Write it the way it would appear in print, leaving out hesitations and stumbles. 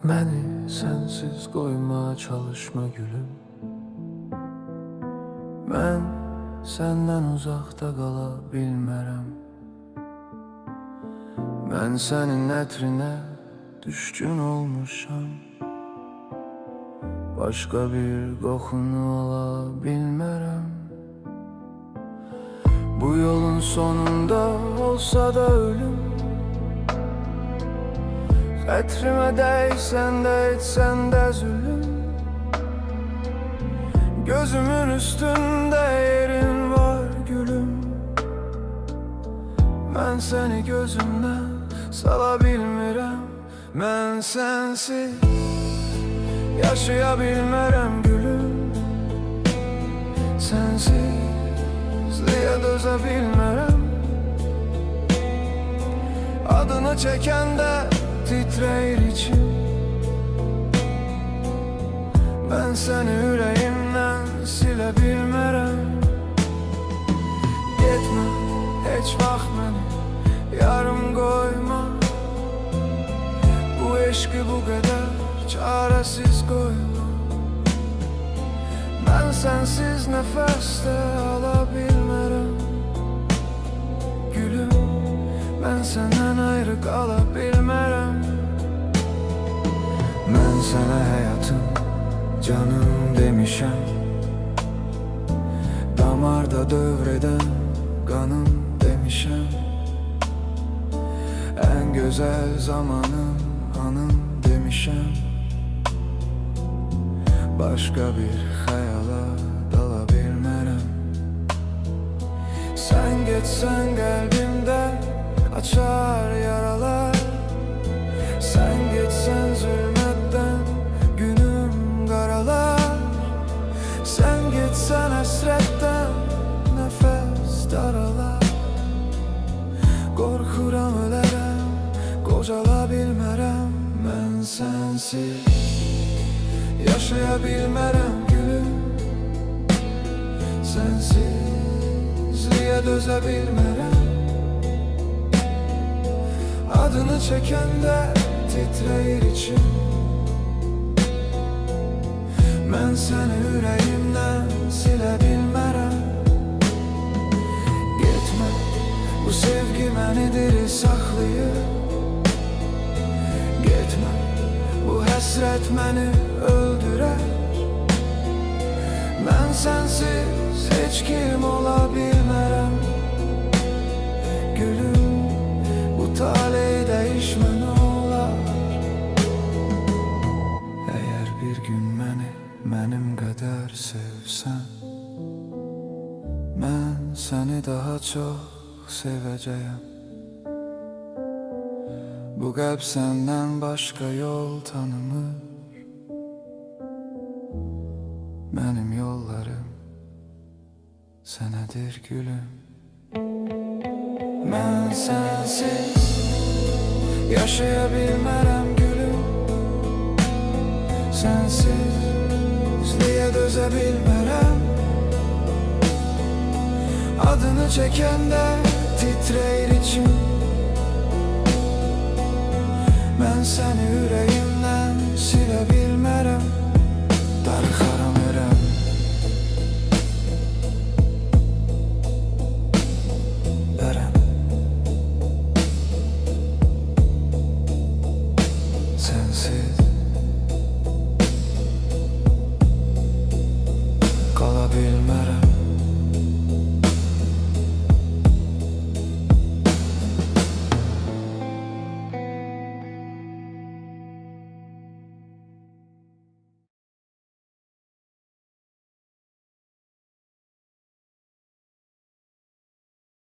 Məni sensiz koymaya çalışma gülüm. Mən səndən uzaqda qala bilmərəm. Mən sənin ətrinə düşkün olmuşam. Başqa bir qoxunu ala bilmərəm. Bu yolun sonunda olsa da ölüm, xətrimə dəysən də etsən də zülüm. Gözümün üstünde yerin var gülüm. Mən səni gözümdən sala bilmirəm. Mən sensiz yaşaya bilmərəm gülüm. Sensizliyə dözə bilmərəm. Adını çəkəndə titrəyir içim. Ben seni yüreğimden silə bilmərəm. Getmə, heç vaxt məni yarım qoyma. Bu eşqi bu qədər çarəsiz qoyma. Mən sənsiz nəfəs də ala bilmərəm. Gülüm, mən səndən ayrı qala bilmərəm. Mən sənə həyatım, canım demişəm. Damarda dövreden kanım demişəm. En güzel zamanım anım demişəm. Başka bir xəyala dala bilmərəm. Sen geçsen qəlbimdə açar yaralar. Sen geçsen zülmətdən sen gitsen həsrətdən nəfəs daralar. Qorxuram ölərəm, qocala bilmərəm. Mən sensiz yaşaya bilmərəm gülüm. Sensizliyə dözə bilmərəm. Adını çəkəndə titrəyir içim. Mən səni yüreğimden silə bilmərəm. Getmə, bu sevgi məni diri saxlayır. Getmə, bu həsrət məni öldürər. Mən sənsiz heç kim ola bilmərəm. Gülüm, bu taleyi dəyişmə nə olar. Əgər bir gün məni mənim qədər sevsən, mən səni daha çox sevəcəyəm. Bu qəlb səndən başqa yol tanımır. Mənim yollarım sənədir gülüm. Mən sənsiz yaşaya bilmərəm gülüm. Sensizliyə dözə bilmərəm. Adını çəkəndə titrəyir içim. Mən səni yüreğimdən silə bilmərəm. Darıxaram erəm. Sensiz